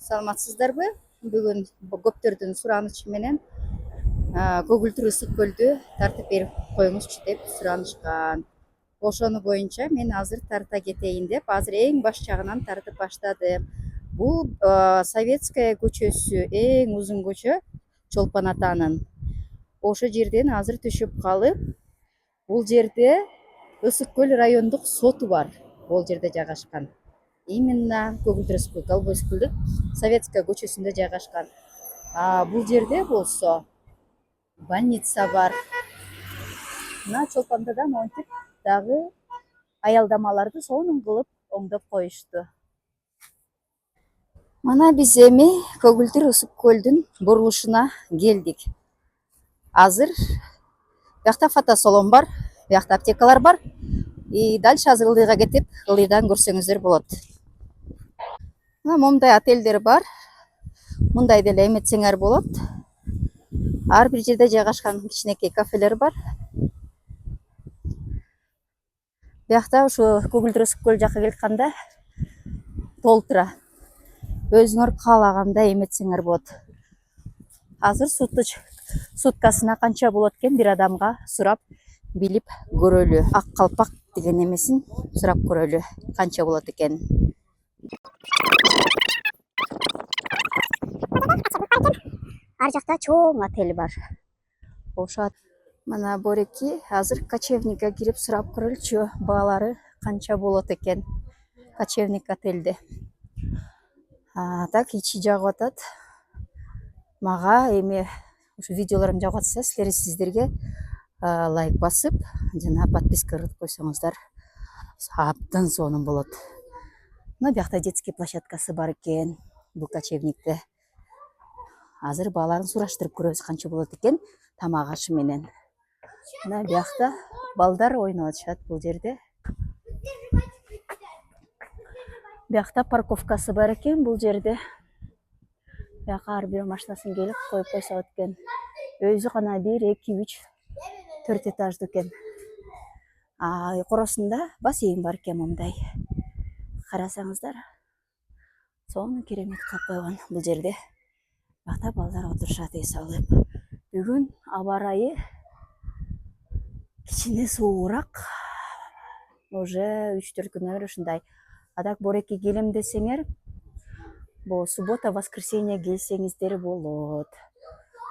Саламатсыздарбы? Бүгүн көптөрдүн суранычы менен көгүлтүр ысык көлдү тартып берип коюңузчу деп суранышкан. Ошону боюнча мен азыр тарта кетейин деп азыр эң баш жагынан тартып баштадым. Бул Советская көчөсү, эң узун көчө Чолпон атанын. Ошо жерден азыр түшүп калып, бул жерде Ысык көл райондук соту бар. Бул жерде жайгашкан. Именно көгүлтүр ысык көл, Голубой ысык көлдүн Советская көчөсүндө жайгашкан. Бул жерде болсо больница бар. Мына Чолпондо да монтип дагы аялдамаларды сонун кылып оңдоп коюшту. Мына биз эми көгүлтүр ысык көлдүн бурулушуна келдик. Азыр биякта фотосалон бар, биякта аптекалар бар. И дальше азыр ылдыйга кетип, ылдыйдан көрсөңүздөр болот. Мына момундай отелдер бар. Мындай деле эметсеңер болот. Ар бир жерде жайгашкан кичинекей кафелер бар. Биякта ушу көгүлтүр ысык көл жака келатканда толтура. Өзүңөр каалагандай эметсеңер болот. Азыр суткасына канча болот экен бир адамга сурап билип көрөлү. Ак калпак деген эмесин сурап көрөлү. Канча болот экен. Ар жакта чоң отель бар. Ошо мына Бореки азыр кочевникке кирип сурап көрөлчү, баалары канча болот экен кочевник отельде. Так ичи жагып атат. Мага эми ушу видеолорум жагып атса, сиздерге лайк басып, жана подписка кылып койсоңуздар абдан сонун болот. Мына биякта детский площадкасы бар экен бул кочевникте. Азыр бааларын сураштырып көрөбүз канча болот экен тамак ашы менен. Мына биякта балдар ойноп атышат бул жерде. Биякта парковкасы бар экен бул жерде. Бияка ар бир машинасын келип коюп койсо болот экен. Өзү гана 1, 2, 3, 4 этаждуу экен. Коросунда бассейн бар экен мындай. Карасаңыздар, сонун керемет кылып койгон бул жерде. Биякта балдар отурушат эс алып. Бүгүн аба ырайы кичине суугураак. Уже 3-4 күндөр бери ушундай. Адак Бореки келем десеңер, бул суббота, воскресенье келсеңиздер болот.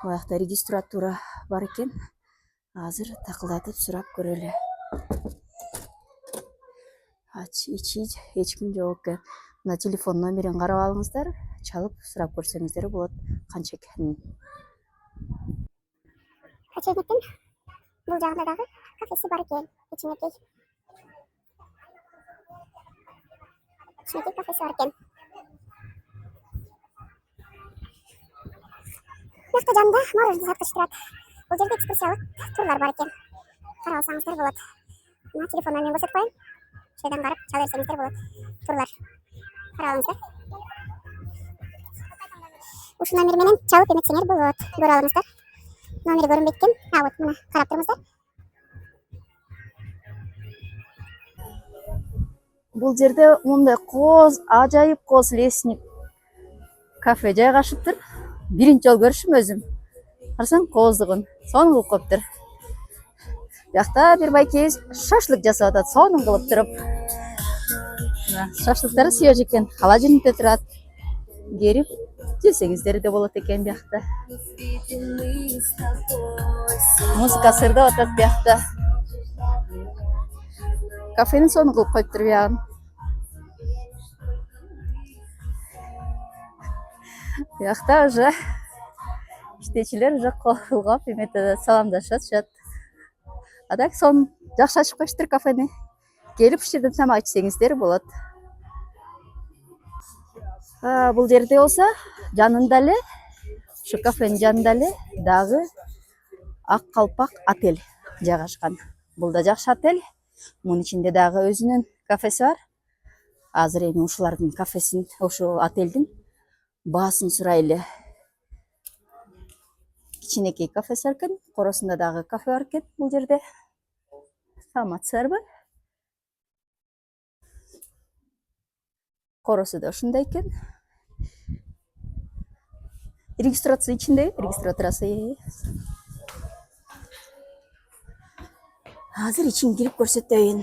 Буякта регистратура бар экен. Азыр такылдатып сурап көрөлү. Ичи эч ким жок экен. Мына телефон номерин карап алыңыздар, чалып сурап көрсөңүздөр болот канча экенин. Кочевниктин бул жагында дагы кафеси бар экен. Кичинекей кафеси бар экен. Бияқта жанында мороженое саткыч турат. Бул жерде экскурсиялык турлар бар экен. Карап алсаңыздар болот. Мына телефон номерин көрсөтүп коеюн. Ошодон барып чала берсеңиздер болот. Турлар. Карап алыңыздар. Ушул номер менен чалып эметсеңер болот. Көрө алыңыздар. Номери көрүнбөйт экен. Вот мына карап турыңуздар. Бул жерде мындай ажайып коз лесник кафе жайгашыптыр. Биринчи жолу көрүшүм өзүм. Карасаң кооздугун сонун кылып коюптур. Биякта бир байке шашлык жасап атат, сонун кылып туруп. Шашлыктары свежий экен, холодильникте турат. Келип жесеңиздер де болот экен биякта. Музыка сырдап атат биякта. Кафени сонун кылып коюптур биягын. Биякта уже иштечилер уже колгоп саламдашышат. Адак сонун жакшы ачып коюштур кафени. Келип ушул жерден тамак ичсеңиздер болот. Бул жерде болсо жанында эле, ушу кафенин жанында эле дагы Ак калпак отель жайгашкан. Бул да жакшы отель. Мунун ичинде дагы өзүнүн кафеси бар. Азыр эми ушулардын кафесин, ошо отельдин баасын сурайлы. Кичинекей кафеси бар экен. Коросунда дагы кафе бар экен бул жерде. Саламатсыздарбы? Коросу да ушундай экен. Регистрация içinde. Регистрациясы. Азыр ичин кирип көрсөтөйүн.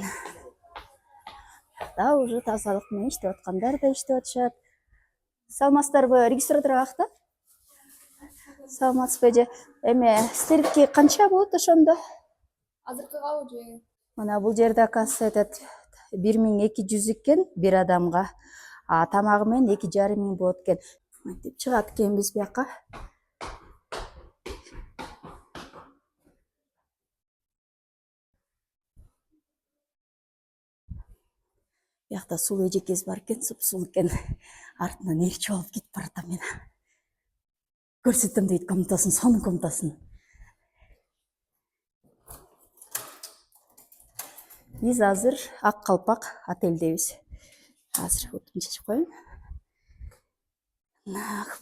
Да уже тазалык менен иштеп аткандар да иштеп атышат. Саламатсыздарбы? Регистратор акта? Саламатсызбы же? Эме силердики канча болот ошондо? Азыркыга уже Мына бул жерде акасы этот 1200 экен бир адамга. Тамагы менен 2,5 болот экен. Мынтип чыгат экенбиз бияка. Биякта сулуу эжекебиз бар экен, сулуу экен. Артынан элчи болуп кетип баратам мен. Көрсөтөм дейт комнатасын, сонун комнатасын. Биз азыр Ак Калпак отелдебиз. Азыр утун чечип коеюн.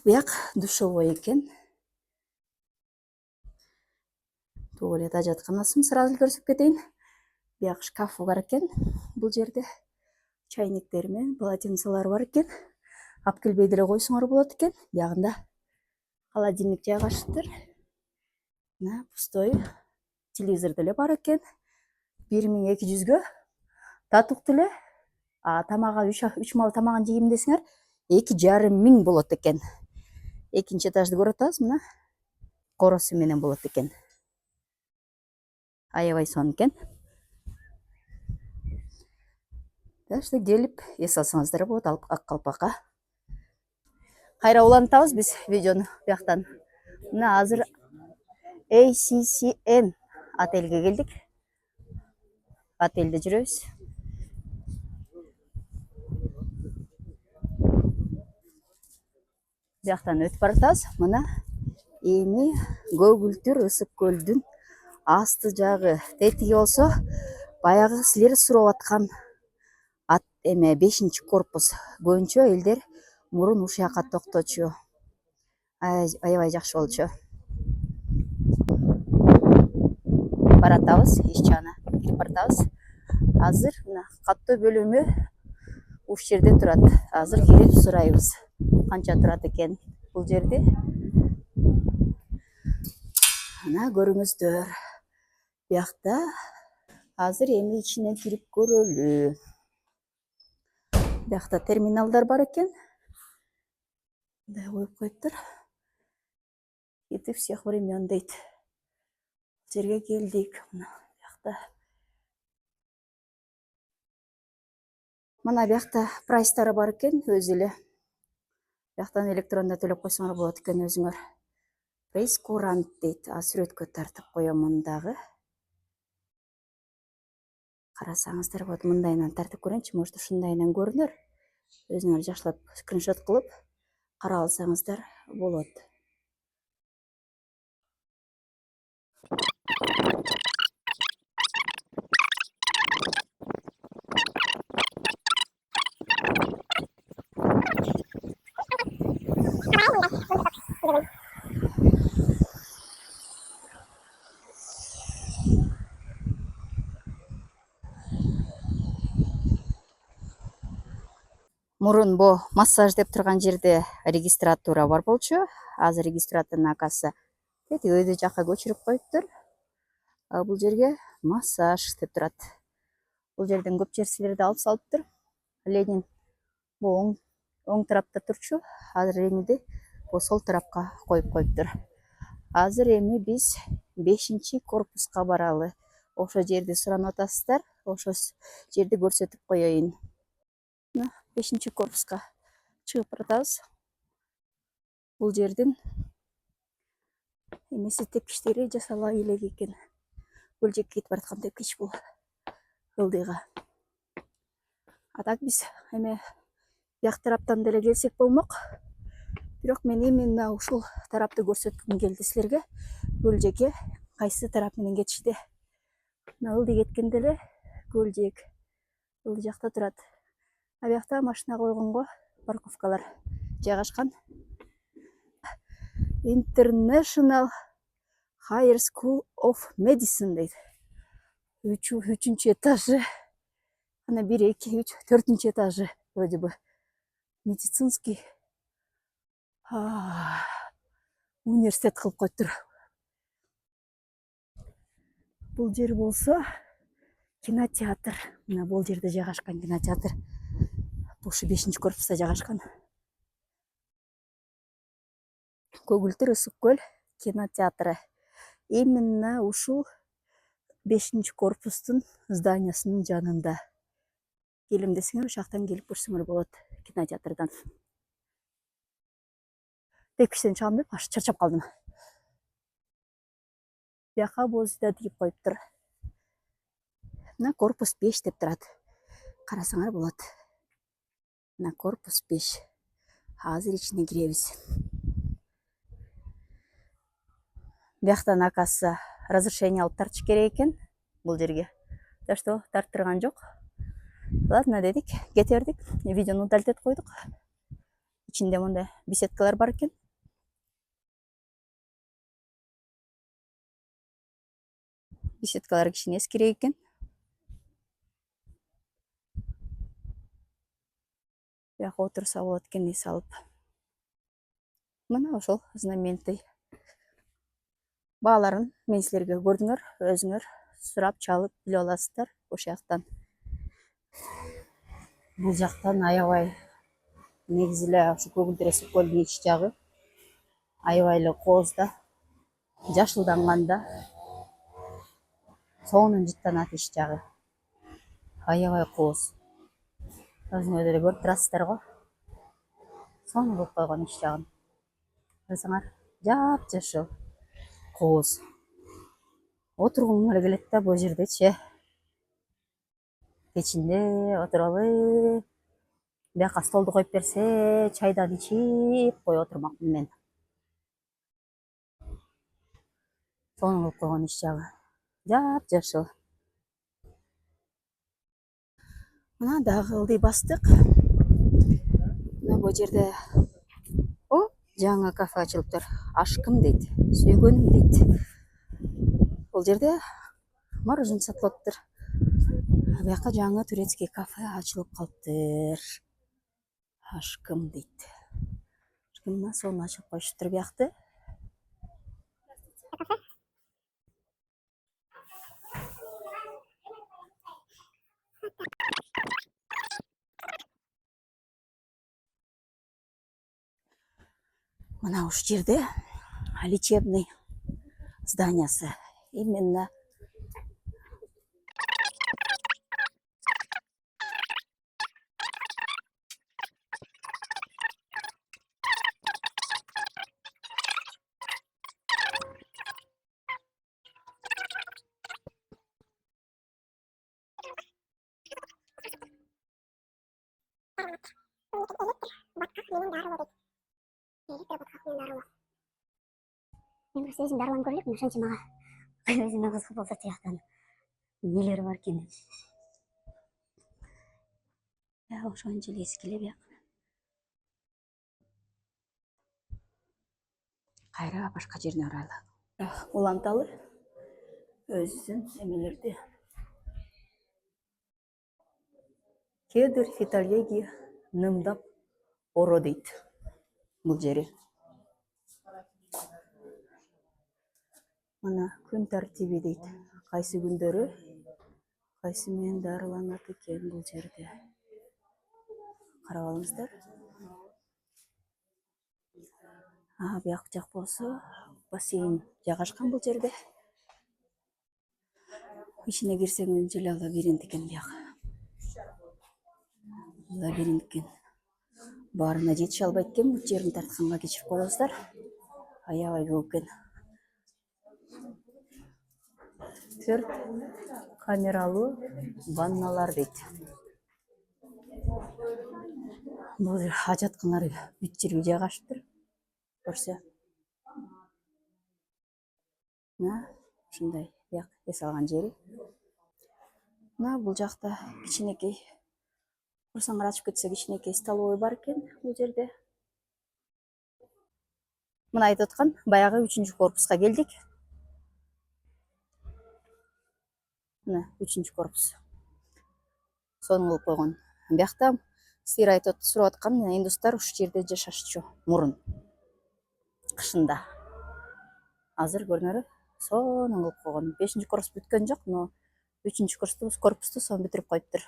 Бияк душевой экен. Туалет ажатканасы сразу көрсөтүп кетейин. Бияк шкафы бар экен. Бул жерде чайниктер менен полотенцелер бар экен. Алып келбей деле койсоңор болот экен. Биягында холодильник жайгашыптыр. Мына пустой телевизор деле бар экен. 1200гө татык деле. Тамага 3 мал тамагын жейм десеңер 2,5 болот экен. Экинчи этажды көрүп атабыз, мына коросу менен болот экен. Аябай сонун экен. Дашты келип эс алсаңыздар болот Ак Калпакка. Кайра улантабыз биз видеону бияктан. Мына азыр ACCN отельге келдик. Отельде жүрөбүз. Бияктан өтүп баратабыз. Мына эми көгүлтүр ысык көлдүн асты жагы. Тетиги болсо баягы силер сурап аткан эме 5-корпус. Көбүнчө элдер мурун ушул жака токточу. Аябай жакшы болчу. Баратабыз, иш жагына кирип баратабыз. Азыр мына каттоо бөлүмү ушул жерде турат. Азыр кирип сурайбыз. Канча турат экен бул жерде? Мына көрүңүздөр. Биякта азыр эми ичине кирип көрөлү. Биякта терминалдар бар экен. Мындай коюп коюптур. Кетип всех времен дейт. Жерге келдик. Мына биякта прайстары бар экен, өзү эле. Бияктан электронда төлөп койсоңор болот экен өзүңөр. Прейскурант дейт. Сүрөткө тартып коем мындагы. Карасаңыздар болот. Мындайынан тартып көрөйүнчү, может ушундайынан көрүнөр. Өзүңөр жакшылап скриншот кылып карап алсаңыздар болот. Мурун бу массаж деп турган жерде регистратура бар болчу. Азыр регистратурдун акасы тети өйдө жакка көчүрүп коюптур. Бул жерге массаж деп турат. Бул жерден көп жерсилерди алып салыптыр. Ленин бу оң тарапта турчу. Азыр Ленинди бу сол тарапка коюп коюптур. Азыр эми биз 5-корпуска баралы. Ошо жерди суранып атасыздар. Ошо жерди көрсөтүп коеюн. 5-корпуска чыгып баратабыз. Бул жердин эмеси тепкичтери жасала элек экен. Бөлжекке кетип бараткан тепкич бул ылдыйга. Так биз эме бияк тараптан деле келсек болмок. Бирок мен именно ушул тарапты көрсөткүм келди силерге. Бөлжекке кайсы тарап менен кетишти. Мына ылдый кеткенде эле Бөлжек ылдый жакта турат. Биякта машина койгонго парковкалар жайгашкан. International Higher School of Medicine дейт. 3-үчүнчү этажы. Ана 1, 2, 3, 4-үчү этажы вроде бы. Медицинский. университет кылып коюптур. Бул жер болсо кинотеатр. Мына бул жерде жайгашкан кинотеатр. Ушу 5-корпуста жайгашкан. Көгүлтүр ысык көл кинотеатры. Именно ушул 5-корпустун зданиясынын жанында. Келем десеңер, ошактан келип көрсөңөр болот кинотеатрдан. Тепкичтен чыгам деп аш чарчап калдым. Бияка бозда тигип коюптур. Мына корпус 5 деп турат. Карасаңар болот. Мына корпус 5. Азыр ичине киребиз. Бияктан акасы разрешение алып тартыш керек экен бул жерге. Да что, тарттырган жок. Ладно дедик, кете бердик. Видеону удалить этип койдук. Ичинде мындай беседкалар бар экен. Беседкалар кичине эскирек экен. Бияка отурса болот экен эс алып. Мына ошол знаменитый. Бааларын мен силерге көрдүңөр, өзүңөр сурап чалып билип аласыздар ошол жактан. Бул жактан аябай негизи эле ушу көгүлтүр ысык көлдүн ич жагы аябай эле кооз да, жашылданган да. Сонун жыттанат ич жагы. Аябай кооз. Өзүңөр деле көрүп турасыздар го. Сонун кылып койгон ич жагын. Карасаңар, жап-жашыл кооз. Отургуң эле келет да бул жердечи. Кечинде отуралы. Бияка столду коюп берсе, чайдан ичип кое отурмакмын мен. Сонун кылып койгон ич жагы. Жап-жашыл. Мына дагы ылдый бастык. Мына бул жерде жаңы кафе ачылыптыр. Ашкым дейт, сүйгөнүм дейт. Бул жерде мороженое сатылыптыр. Бияка жаңы турецкий кафе ачылып калыптыр. Ашкым дейт. Мына сонун ачылып коюшуптур биякты. Мына ушу жерде лечебный зданиясы. Именно Мен просто өзім дарыланып көріп едім, ошончо мага өзүмө кызык болду тияктан. Нелер бар экен. ошончо эле эски эле бияк. Кайра башка жерине баралы. Уланталы өзүнүн эмелерди. Кедр фитолеги нымдап оро дейт бул жери. Мына күн тартиби дейт. Кайсы күндөрү кайсы менен дарыланат экен бул жерде. Карап алыңыздар. Бияк жак болсо бассейн жайгашкан бул жерде. Ичине кирсеңиз эле лабиринт экен бияк. Лабиринт экен. Баарына жетише албайт экен, бул жерин тартканга кечирип коесуздар. Аябай көп экен. 4 камералуу ванналар дейт. Бул ажаткандар бүт жерге жайгашыптыр. Көрсө. Мына ушундай бияк эс алган жери. Мына бул жакта кичинекей курсаңар ачып кетсе кичинекей столовый бар экен бул жерде. Мына айтып аткан баягы 3-корпуска келдик. Мына 3-корпус. Сонун кылып койгон. Биякта силер айтып сурап аткан индустар ушул жерде жашашчу мурун. Кышында. азыр көрүңөр сонун кылып койгон. 5-курс бүткөн жок, но 3-корпусту сонун бүтүрүп коюптур.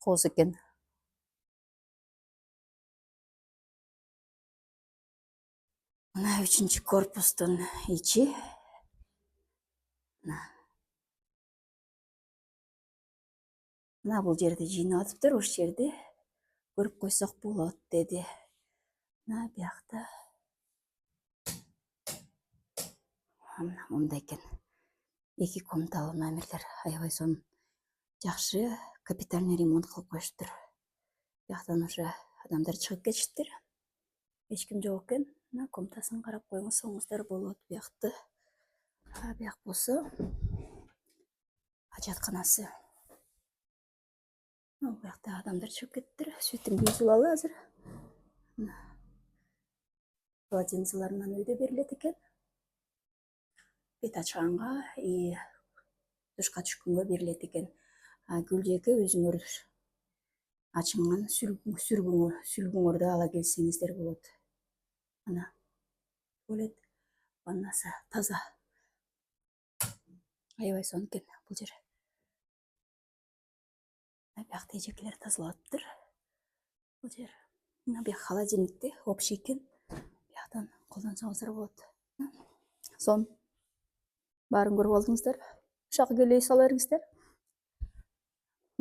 Кооз экен. Мына 3-корпустун ичи. Мына бул жерди жыйнап атыптыр, ушул жерди көрүп койсок болот деди. Мына биякта. Мына мындай экен. 2 комнаталуу номерлер. Аябай сонун. Жакшы капитальный ремонт кылып коюштур. Бияктан уже адамдар чыгып кетиштир. Эч ким жок экен. Мына комнатасын карап койсоңуздар болот биякты. Бияк болсо ажатканасы. Биякта адамдар чыгып кеттир. Светин бузулалы азыр. Полотенцелер мына үйдө берилет экен. Бет ачканга и душка түшкөнгө берилет экен. Гүл жеке өзүңөр ачынган сүлгүңөрдү ала келсеңиздер болот. Мына туалет, ваннасы таза. Аябай сонун экен бул жер. Биякта эжекелер тазалаптыр. Бул жер. Мына бияк холодильникте общий экен. Бияктан колдонсоңуздар болот. Сон баарын көрүп алдыңыздар. Ушака келе сала бериңиздер.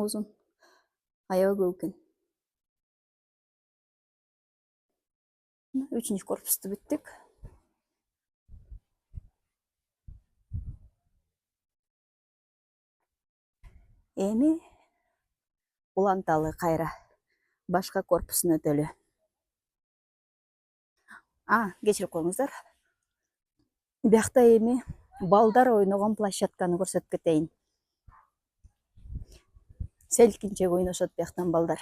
Узун. Аябай көп экен. 3-корпусту бүттүк. Эми уланталы кайра башка корпусун өтөлү. Кечирип коюңуздар. Биякта эми балдар ойногон площадканы көрсөтүп кетейин. Селкинчек ойношот бияктан балдар.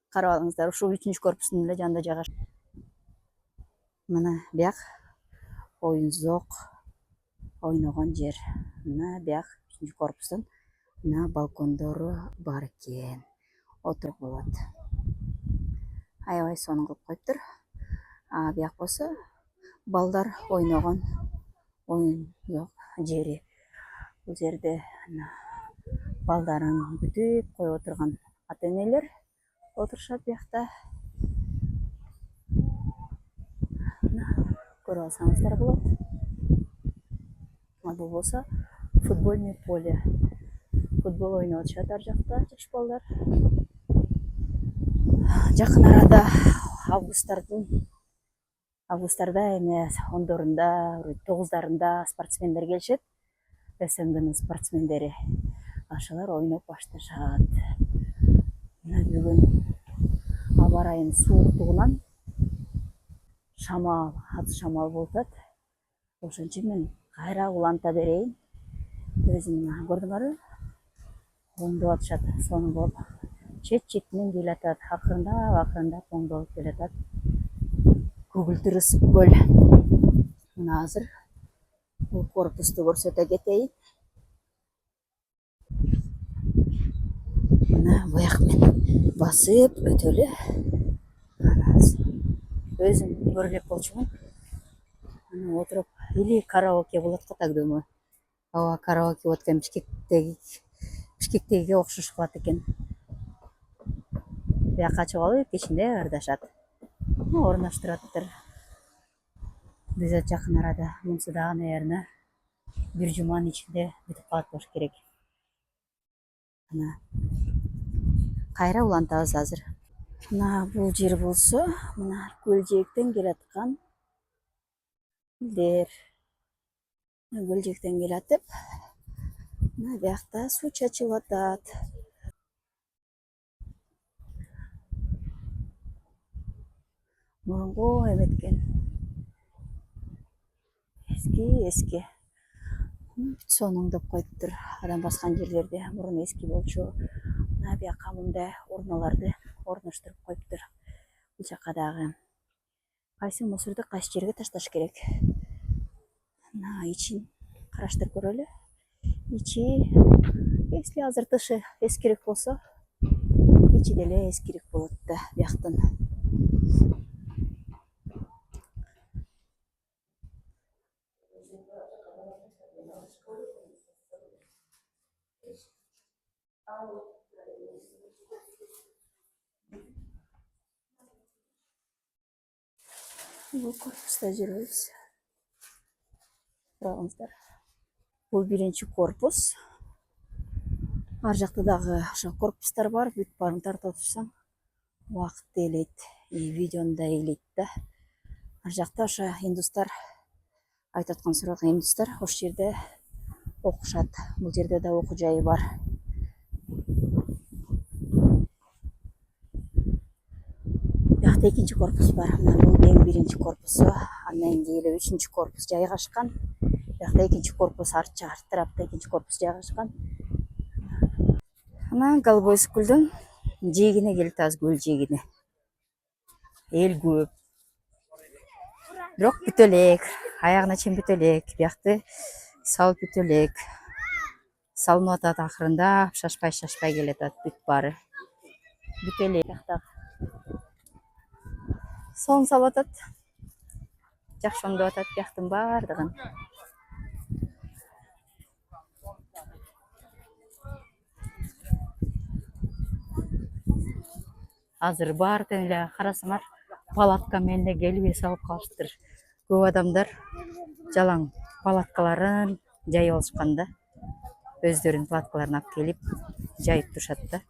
Карап алыңыздар, ушул 3-корпустун эле жанында жайгашкан. Мына бияк оюнзок ойногон жер. Мына бияк 3-корпустун мына балкондору бар экен. Отуруп болот. Аябай сонун кылып коюптур. Бияк болсо балдар ойногон оюнзок жери. Бул жерде балдарын күтүп коюп отурган ата-энелер отурушат биякта. Көрүп алсаңыздар болот. Бул болсо футбольный поле. Футбол ойноп атышат ар жакта жаш балдар. Жакын арада августарда эмес, 10-дорунда, 9-дарында спортсмендер келишет. СНГнын спортсмендери. Ашалар ойноп башташат. Мына бүгүн аба ырайынын сууктугунан шамал, ат шамал болуп атат. Ошон үчүн мен кайра уланта берейин. Өзүм көрдүңөрбү? Оңдоп атышат, сонун болуп. Чет-четинен келатат, акырындап оңдолуп келатат. Көгүлтүр ысык көл. Мына азыр бул корпусту көрсөтө кетейин. Мына буяк мен басып өтөлү. Өзүм көрүлөк болчумун. Отуруп или караоке болот го тагдымы? Караоке болот экен, Бишкектегиге окшош кылат экен. Бияка ачып алып, ичинде ырдашат. Орноштураптыр. Биз жакын арада мунусу дагы, наверное, 1 жуманын ичинде бүтүп калат болуш керек. Мына кайра улантабыз азыр. Мына бул жер болсо, мына көл жээктен келаткан элдер. Көл жээктен келатып, мына биякта суу чачылып атат. Мурунку эметкен. Эски. Сонун деп коюптур. Адам баскан жерлерде мурун эски болчу. Мына бияка мындай урналарды орноштуруп коюптур. Бул жака дагы. Кайсы мусорду кайсы жерге ташташ керек? Мына ичин караштырып көрөлү. Ичи, если азыр тышы эскирик болсо, ичи деле эскирик болот да бияктын. Бул корпуста жүрөбүз. Тураңыздар. Бул биринчи корпус. Ар жакта дагы ошо корпустар бар. Бүт баарын тарта турсаң убакыт да элейт, видеону да элейт да. Ар жакта ошо индустар, айтып аткан сурак индустар ошол жерде окушат. Бул жерде да окуу жайы бар. Биякта экинчи корпус бар. Бул эң биринчи корпусу. Андан кийин эле үчүнчү корпус жайгашкан. Биякта экинчи корпус арт тарапта экинчи корпус жайгашкан. Анан Голубой скулдун жээгине келип атабыз, көл жээгине. Эл көп. Бирок бүтө элек, аягына чейин бүтө элек. Биякты салып бүтө элек. Салынып атат акырында, шашпай келатат бүт баары. Бүтө элек биякта. Соң салып атат. Жакшы оңдоп атат бияктын баардыгын. Азыр баардыгын эле карасаңар, палатка менен эле келип салып калыштыр. Көп адамдар жалаң палаткаларын жайып алышкан да. Өздөрүнүн палаткаларын алып келип жайып турушат да.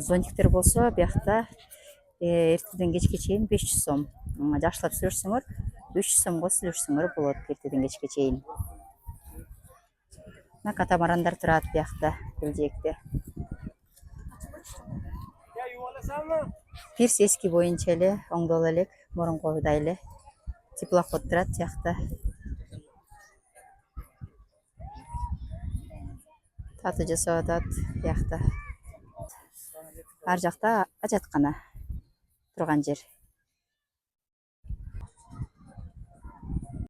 Зонтиктер болсо биякта эртеден кечке чейин 500 сом. Жакшылап сүйлөшсөңөр 300 сомго сүйлөшсөңөр болот эртеден кечке чейин. Катамарандар турат биякта, Көлжээкте. Пирс эски боюнча эле оңдоло элек, мурункудай эле. Теплоход турат жакта. Татуу жасап атат биякта. Ар жакта ажаткана турган жер.